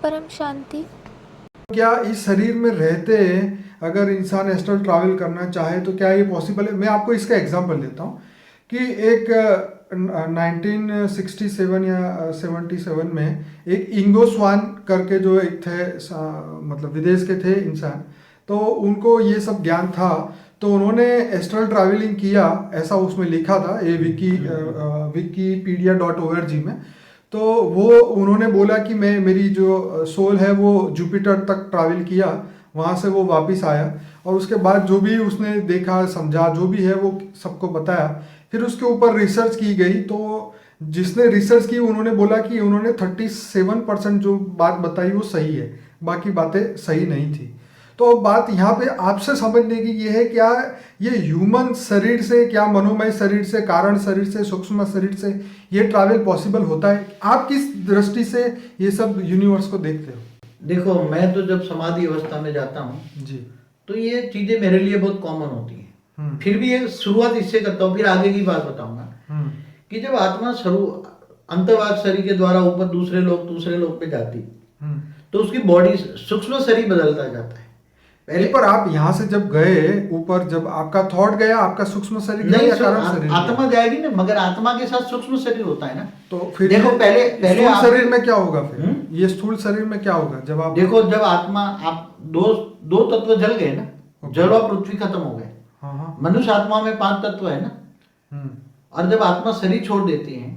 परम शांति। क्या इस शरीर में रहते अगर इंसान एस्ट्रल ट्रैवल करना चाहे तो क्या ये पॉसिबल है? मैं आपको इसका एग्जांपल देता हूँ कि एक 1967 या 77 में एक इंगो स्वान करके जो एक थे मतलब विदेश के थे इंसान, तो उनको ये सब ज्ञान था, तो उन्होंने एस्ट्रल ट्रैवलिंग किया, ऐसा उसमें लिखा था ये wikipedia.org में। तो वो उन्होंने बोला कि मैं मेरी जो सोल है वो जुपिटर तक ट्रैवल किया, वहाँ से वो वापस आया और उसके बाद जो भी उसने देखा समझा जो भी है वो सबको बताया। फिर उसके ऊपर रिसर्च की गई, तो जिसने रिसर्च की उन्होंने बोला कि उन्होंने 37% जो बात बताई वो सही है, बाकी बातें सही नहीं थी। तो बात यहाँ पे आपसे समझने की ये है, क्या ये ह्यूमन शरीर से, क्या मनोमय शरीर से, कारण शरीर से, सूक्ष्म शरीर से ये ट्रैवल पॉसिबल होता है? आप किस दृष्टि से ये सब यूनिवर्स को देखते हो? देखो, मैं तो जब समाधि अवस्था में जाता हूँ जी। तो ये चीजें मेरे लिए बहुत कॉमन होती हैं। फिर भी ये शुरुआत इससे करता हूँ, फिर आगे की बात बताऊंगा कि जब आत्मा अंतर्वाक शरीर के द्वारा ऊपर दूसरे लोग पे जाती तो उसकी बॉडी सूक्ष्म शरीर बदलता जाता है। पहले पर आप यहाँ से जब गए ऊपर, जब आपका थॉट गया, आपका सूक्ष्म शरीर नहीं, या कारण शरीर आत्मा जाएगी ना, मगर आत्मा के साथ सूक्ष्म शरीर होता है ना। तो फिर देखो, पहले स्थूल शरीर में क्या होगा? फिर ये स्थूल शरीर में क्या होगा जब आप देखो, जब आत्मा आप दो तत्व जल गए ना, जल और पृथ्वी खत्म हो गए। हाँ। मनुष्य आत्मा में 5 तत्व है ना। और जब आत्मा शरीर छोड़ देती है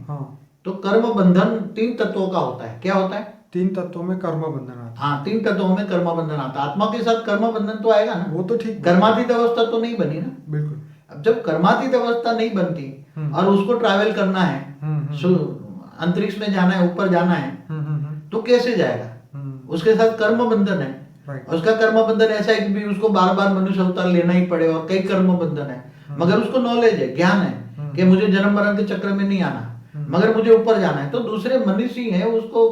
तो कर्म बंधन 3 तत्वों का होता है। क्या होता है? 3 तत्वों में कर्म बंधन आता है। हाँ, 3 तत्वों में कर्म बंधन आता है। आत्मा के साथ कर्म बंधन तो आएगा ना। वो तो ठीक, कर्मातीत अवस्था तो नहीं बनी ना। बिल्कुल। अब जब कर्मातीत अवस्था नहीं बनती और उसको ट्रैवल करना है, अंतरिक्ष में जाना है, ऊपर जाना है, तो कैसे जाएगा? उसके साथ कर्म बंधन है। उसका कर्म बंधन ऐसा है कि भी उसको बार बार मनुष्य अवतार लेना ही पड़े और कई कर्म बंधन है। मगर उसको नॉलेज है, ज्ञान है कि मुझे जन्म मरण के चक्र में नहीं आना, मगर मुझे ऊपर जाना है। तो दूसरे मनुष्य है उसको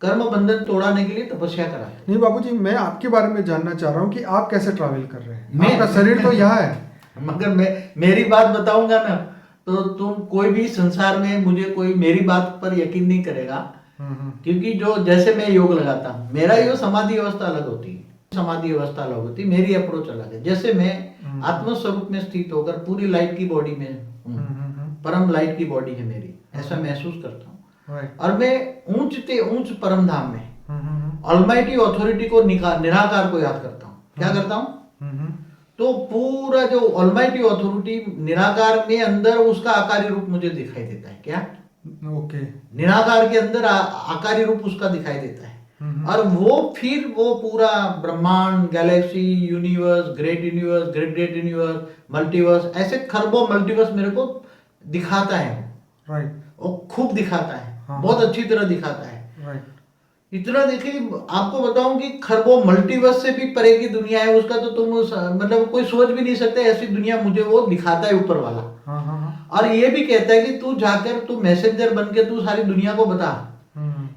कर्म बंधन तोड़ाने के लिए तपस्या करा है। नहीं बाबूजी, मैं आपके बारे में जानना चाह रहा हूँ कि आप कैसे ट्रैवल कर रहे हैं? आपका शरीर तो यहाँ है, मगर मैं मेरी बात बताऊंगा ना तो तुम कोई भी संसार में मुझे कोई मेरी बात पर यकीन नहीं करेगा। क्योंकि जो जैसे मैं योग लगाता हूँ, मेरा यो समाधि अवस्था अलग होती है, समाधि अवस्था अलग होती है, मेरी अप्रोच अलग है। जैसे मैं आत्म स्वरूप में स्थित होकर पूरी लाइट की बॉडी में हूँ, परम लाइट की बॉडी है मेरी, ऐसा महसूस करता हूँ। और मैं ऊंच से ऊंच परम धाम में ऑलमाइटी अथॉरिटी को निराकार को याद करता हूँ। क्या करता हूँ? तो पूरा जो ऑलमाइटी अथॉरिटी निराकार में अंदर उसका आकारी रूप मुझे दिखाई देता है। क्या? ओके। निराकार के अंदर आकारी रूप उसका दिखाई देता है। और फिर वो पूरा ब्रह्मांड, Galaxy, universe, great universe, multiverse, ऐसे खरबों मल्टीवर्स मेरे को दिखाता है। राइट। वो खूब दिखाता है, बहुत अच्छी तरह दिखाता है। राइट। इतना देखिए, आपको बताऊं कि खरबों मल्टीवर्स से भी परे की दुनिया है उसका, तो तुम मतलब कोई सोच भी नहीं सकते ऐसी दुनिया मुझे वो दिखाता है ऊपर वाला। और ये भी कहता है कि तू जाकर तू मैसेंजर बन के तू सारी दुनिया को बता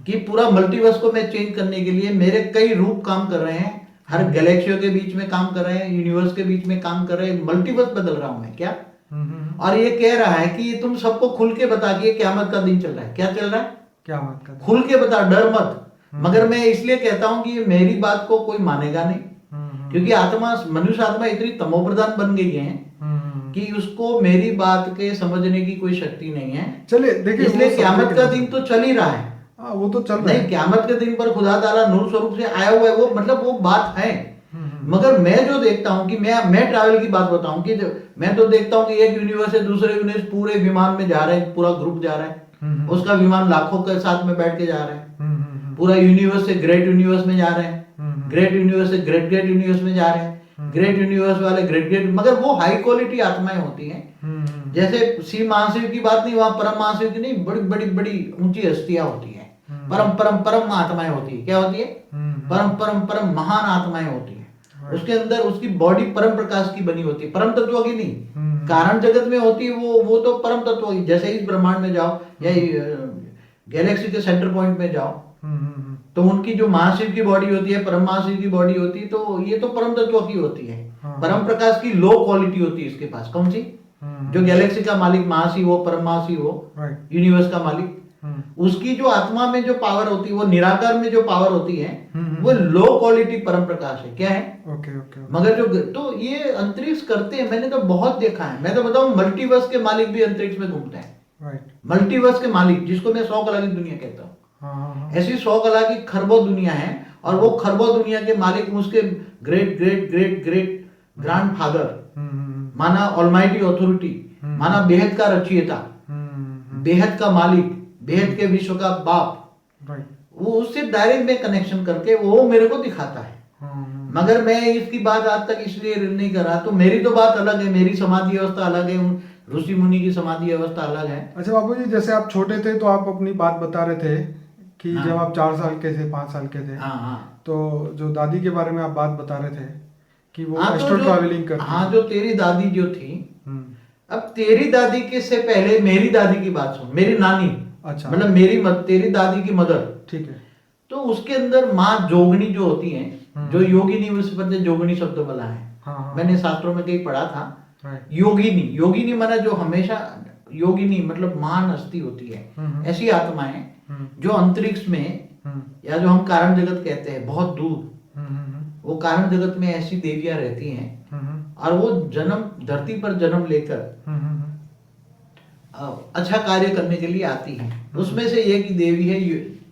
कि पूरा मल्टीवर्स को मैं चेंज करने के लिए मेरे कई रूप काम कर रहे हैं, हर गैलेक्सियों के बीच में काम कर रहे हैं, यूनिवर्स के बीच में काम कर रहे हैं, मल्टीवर्स बदल रहा हूं मैं। क्या? और ये कह रहा है कि तुम सबको खुल के बता कि क़यामत का दिन चल रहा है। क्या चल रहा है? क़यामत का दिन। खुल के बता, डर मत। मगर मैं इसलिए कहता हूं कि मेरी बात को कोई मानेगा नहीं, क्योंकि मनुष्य आत्मा इतनी तमोप्रधान बन गई है कि उसको मेरी बात के समझने की कोई शक्ति नहीं है। चलिए देखिए, इसलिए क़यामत का दिन तो चल ही रहा है। वो तो चल रहा नहीं, है। क़यामत के दिन पर खुदा ताला नूर स्वरूप से आया हुआ है, वो मतलब वो बात है। मगर मैं जो देखता हूँ कि मैं ट्रैवल की बात बताऊं कि मैं तो देखता हूँ कि एक यूनिवर्स से दूसरे यूनिवर्स पूरे विमान में जा रहे हैं, पूरा ग्रुप जा रहा है, उसका विमान लाखों के साथ में बैठ के जा रहे हैं, पूरा यूनिवर्स से ग्रेट यूनिवर्स में जा रहे हैं, ग्रेट यूनिवर्स से ग्रेट यूनिवर्स में जा रहे हैं, ग्रेट यूनिवर्स वाले ग्रेट, मगर वो हाई क्वालिटी आत्माएं होती हैं। जैसे शिव महाशिव की बात नहीं, वहां परम महाशिव की नहीं, बड़ी बड़ी बड़ी ऊंची हस्तियां होती है, परम परम परम आत्माएं होती है। क्या होती है? परम परम परम महान आत्माएं होती है। उसके अंदर उसकी बॉडी परम प्रकाश की बनी होती है, परम तत्व की नहीं, कारण जगत में होती है वो तो परम तत्व की। जैसे इस ब्रह्मांड में जाओ या गैलेक्सी के सेंटर पॉइंट में जाओ तो उनकी जो महाशिव की बॉडी होती है, परम महाशिव की बॉडी होती है, तो ये तो परम तत्व की होती है। परम प्रकाश की लो क्वालिटी होती है इसके पास। कौन सी? जो गैलेक्सी का मालिक महाशिव हो, परम महाशिव हो, यूनिवर्स का मालिक, उसकी जो आत्मा में जो पावर होती है, वो निराकार में जो पावर होती है, वो लो क्वालिटी परम प्रकाश है। क्या है? Okay okay. मगर जो तो ये अंतरिक्ष करते हैं, मैंने तो बहुत देखा है। मैं तो बताऊं, मल्टीवर्स के मालिक भी अंतरिक्ष में घूमते हैं। राइट। मल्टीवर्स के मालिक, जिसको मैं 100 कला की दुनिया कहता हूँ, हाँ। ऐसी 100 कला की खरबों दुनिया है, और वो खरबों दुनिया के मालिक उसके great great great great grand father, माना ऑलमाइटी अथॉरिटी, माना बेहद का रचयिता, बेहद का मालिक, बेहद के विश्व का बाप, राइट। वो उससे डायरेक्ट में कनेक्शन करके वो मेरे को दिखाता है। मगर मैं इसकी बात आज तक इसलिए नहीं कर रहा, तो मेरी तो बात अलग है, मेरी समाधि अवस्था अलग है, ऋषि मुनि की समाधि अवस्था अलग है। अच्छा बाबू जी, जैसे आप छोटे थे तो आप अपनी बात बता रहे थे कि हाँ। जब आप 4 साल के थे, 5 साल के थे, हाँ हाँ तो जो दादी के बारे में आप बात बता रहे थे कि वो हाँ, तो एस्ट्रो ट्रैवलिंग करती हाँ, थी। जो तेरी दादी जो थी, हम्म, अब तेरी दादी के से पहले मेरी दादी की बात सुन, मेरी नानी, अच्छा। मतलब तेरी दादी की मदर, ठीक है। तो उसके अंदर माँ जोगनी जो होती है, जो योगिनी, उस पर से जोगनी शब्द बोला है। हाँ। मैंने शास्त्रों में कहीं पढ़ा था। राइट। योगिनी, योगिनी माना जो हमेशा, योगिनी मतलब महान हस्ती होती है। ऐसी आत्माएं जो अंतरिक्ष में, या जो हम कारण जगत कहते हैं बहुत दूर, वो कारण जगत में ऐसी देवियां रहती हैं, और वो जन्म धरती पर जन्म लेकर अच्छा कार्य करने के लिए आती है। उसमें से एक ही देवी है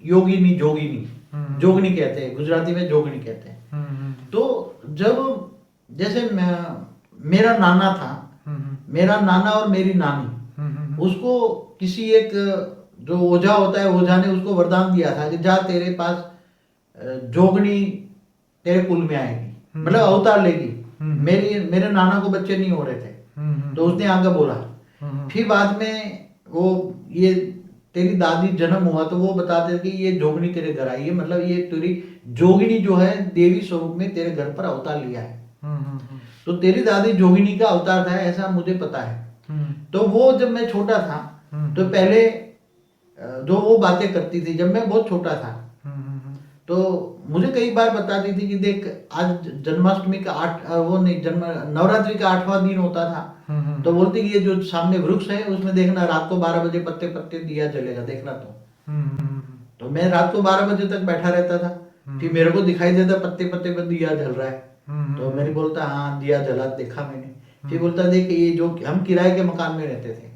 योगिनी, जोगिनी, जोगनी कहते हैं, गुजराती में जोगनी कहते हैं। तो जब जैसे मेरा नाना था, मेरा नाना और मेरी नानी, उसको किसी एक जो ओझा होता है, ओझा ने उसको वरदान दिया था कि जा तेरे पास जोगनी तेरे कुल में आएगी, मतलब अवतार लेगी। मेरे नाना को बच्चे नहीं हो रहे थे, तो उसने आगे बोला। फिर बाद में वो ये तेरी दादी जन्म हुआ तो वो बताते कि ये जोगनी तेरे घर आई है, मतलब ये तेरी जोगिनी जो है देवी स्वरूप में तेरे घर पर अवतार लिया है। तो तेरी दादी जोगिनी का अवतार था, ऐसा मुझे पता है। तो वो जब मैं छोटा था, तो पहले जो वो बातें करती थी, जब मैं बहुत छोटा था, तो मुझे कई बार बताती थी कि देख आज जन्माष्टमी का नवरात्रि का 8वां दिन होता था, तो बोलती कि ये जो सामने वृक्ष है उसमें देखना रात को 12 बजे पत्ते पत्ते दिया जलेगा, देखना। तो मैं रात को 12 बजे तक बैठा रहता था, फिर मेरे को दिखाई देता पत्ते पत्ते पर दिया जल रहा है, तो मैंने बोलता हाँ दिया जला, देखा मैंने। फिर बोलता देख ये जो हम किराए के मकान में रहते थे,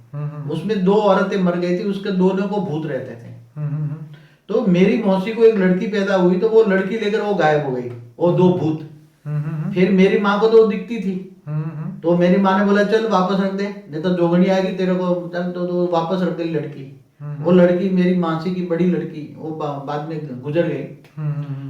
उसमें 2 औरतें मर गई थी, उसके दोनों को भूत रहते थे। तो मेरी मौसी को एक लड़की पैदा हुई, तो वो लड़की लेकर वो गायब हो गई, वो 2 भूत। फिर मेरी माँ को तो दिखती थी, तो मेरी माँ ने बोला चल वापस रख दे, नहीं तो जोगनी आएगी तेरे को, चल तो वापस रख गई लड़की। वो लड़की मेरी मासी की बड़ी लड़की, वो बाद में गुजर गई।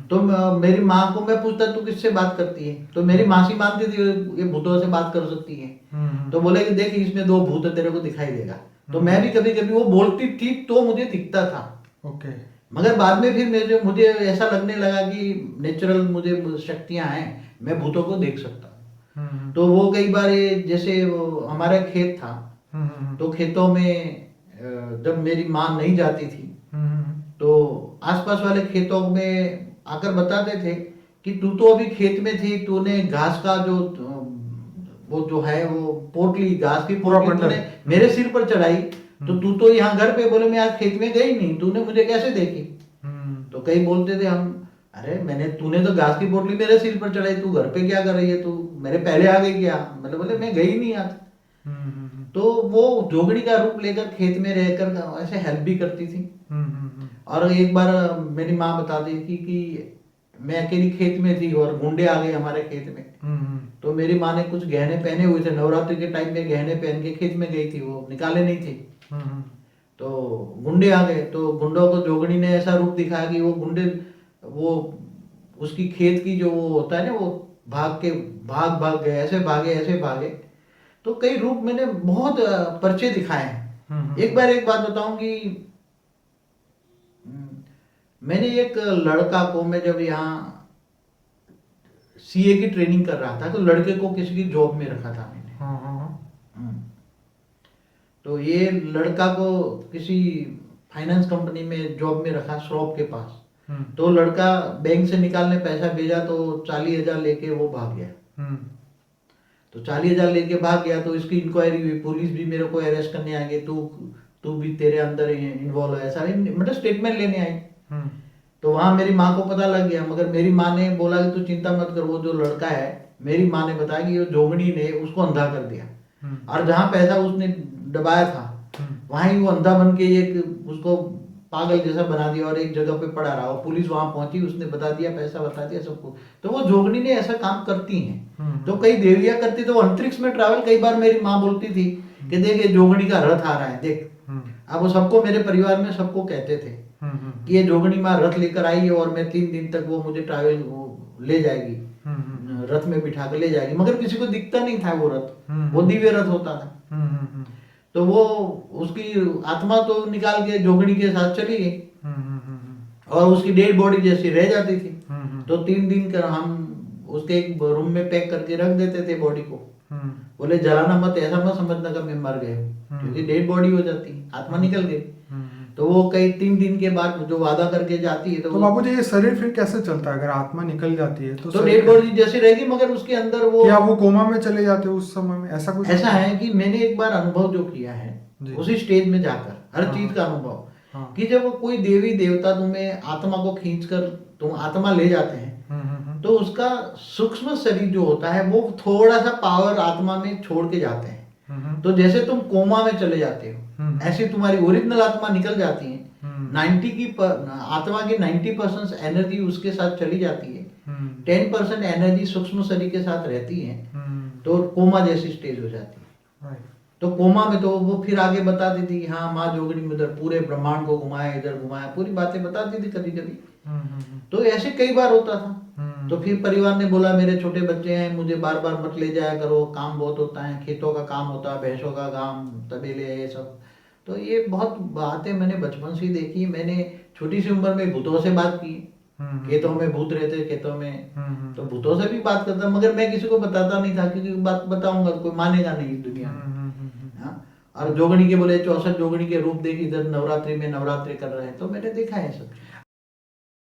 तो मेरी माँ को मैं पूछता तू किससे बात करती है, तो मेरी मासी मानती थी ये भूतों से बात कर सकती है। तो बोले कि देख इसमें 2 भूत तेरे को दिखाई देगा। तो मैं भी कभी कभी, वो बोलती थी तो मुझे दिखता था। ओके। मगर बाद में फिर मुझे ऐसा लगने लगा कि नेचुरल मुझे शक्तियां हैं, मैं भूतों को देख सकता हूँ। तो वो कई बार जैसे वो हमारा खेत था, तो खेतों में जब मेरी माँ नहीं जाती थी, तो आसपास वाले खेतों में आकर बताते थे कि तू तो अभी खेत में थी, तूने घास का वो जो है वो पोटली, घास की पोटली तूने मेरे सिर पर चढ़ाई, तो तू तो यहाँ घर पे, बोले मैं आज खेत में गई नहीं, तूने मुझे कैसे देखी। तो कई बोलते थे हम, अरे तूने तो घास की पोटली मेरे सिर पर चढ़ाई, तू घर पे क्या कर रही है, तू मेरे पहले आ गई क्या, मतलब बोले मैं गई नहीं आज। तो वो जोगनी का रूप लेकर खेत में रहकर ऐसे हेल्प भी करती थी। और एक बार मेरी माँ बताती थी कि मैं अकेली खेत में थी और गुंडे आ गए हमारे खेत में, तो मेरी माँ ने कुछ गहने पहने हुए थे, नवरात्रि के टाइम में गहने पहन के खेत में गई थी, वो निकाले नहीं थे। तो गुंडे आ गए, तो गुंडों को जोगनी ने ऐसा रूप दिखाया कि वो गुंडे, वो उसकी खेत की जो वो होता है ना, वो भाग गए, ऐसे भागे। तो कई रूप मैंने बहुत पर्चे दिखाए हैं। एक बार एक बात बताऊं कि मैंने एक लड़का को, मैं जब यहाँ सीए की ट्रेनिंग कर रहा था, तो लड़के को किसी की जॉब में रखा था मैंने। तो ये लड़का को किसी फाइनेंस कंपनी में जॉब में रखा, श्रॉफ के पास। तो लड़का बैंक से निकालने पैसा भेजा, तो 40,000 लेके वो भाग गया। तो 40,000 लेके भाग गया, तो इसकी इंक्वायरी हुई, पुलिस भी मेरे को अरेस्ट करने आ गई, तू तू भी तेरे अंदर इन्वॉल्व है, ऐसा मतलब स्टेटमेंट लेने आई। हम्म, तो वहां मेरी माँ को पता लग गया, मगर मेरी माँ ने बोला कि तू चिंता मत कर, वो जो लड़का है, मेरी माँ ने बताया कि वो जोगनी ने उसको अंधा कर दिया, और जहाँ पैसा उसने दबाया था वहां ही वो अंधा बन के एक उसको पागल जैसा बना दिया और एक जगह पे पड़ा रहा। और पुलिस वहां पहुंची, उसने बता दिया, पैसा बता दिया सबको। तो वो जोगनी ने ऐसा काम करती हैं। तो कई देवियां करती, तो अंतरिक्ष में ट्रैवल कई बार मेरी माँ बोलती थी कि देख ये जोगनी का रथ आ रहा है, देख। अब वो सबको, मेरे परिवार में सबको कहते थे कि ये जोगनी माँ रथ लेकर आई है और मैं 3 दिन तक वो मुझे ट्रैवल ले जाएगी, रथ में बिठा कर ले जाएगी। मगर किसी को दिखता नहीं था वो रथ, वो दिव्य रथ होता था। तो वो उसकी आत्मा तो निकाल के जोगनी के साथ चली गई और उसकी डेड बॉडी जैसी रह जाती थी। तो 3 दिन कर हम उसके एक रूम में पैक करके रख देते थे बॉडी को। बोले जलाना मत, ऐसा मत समझना कि मैं मर गया हूँ, क्योंकि डेड बॉडी हो जाती है, आत्मा निकल गई। तो वो कई 3 दिन के बाद जो वादा करके जाती है, तो बाबूजी ये शरीर फिर कैसे चलता है अगर आत्मा निकल जाती है तो डेड बॉडी जैसी रहेगी, मगर उसके अंदर वो, क्या वो कोमा में चले जाते हैं उस समय में, ऐसा कुछ? ऐसा है कि मैंने एक बार अनुभव जो किया है उसी स्टेज में जाकर, हर चीज का अनुभव, कि जब कोई देवी देवता तुम्हें आत्मा को खींचकर तुम आत्मा ले जाते हैं, तो उसका सूक्ष्म शरीर जो होता है वो थोड़ा सा पावर आत्मा में छोड़ के जाते हैं। तो जैसे तुम कोमा में चले जाते हो, ऐसे तुम्हारी ओरिजिनल आत्मा निकल जाती है। 90 की आत्मा की 90% एनर्जी उसके साथ चली जाती है, 10% एनर्जी सूक्ष्म शरीर के साथ रहती है। तो कोमा जैसी स्टेज हो जाती है। तो कोमा में तो वो फिर आगे बताती थी, हाँ माँ जोगनी में उधर पूरे ब्रह्मांड को घुमाया, इधर घुमाया, पूरी बातें बताती थी कभी कभी। तो ऐसे कई बार होता था। तो फिर परिवार ने बोला मेरे छोटे बच्चे हैं, मुझे बार बार मत ले जाया करो, काम बहुत होता है, खेतों का काम होता है, भैंसों का काम, तबेले, ये सब। तो ये बहुत बातें मैंने बचपन से ही देखी। मैंने छोटी सी उम्र में भूतों से बात की, खेतों में भूत रहते, खेतों में, तो भूतों से भी बात करता, मगर मैं किसी को बताता नहीं था, क्योंकि बात बताऊंगा तो कोई मानेगा नहीं इस दुनिया में। हाँ? और जोगनी के बोले 64 जोगनी के रूप देखी, इधर नवरात्रि में नवरात्रि कर रहे हैं, तो मैंने देखा है सब।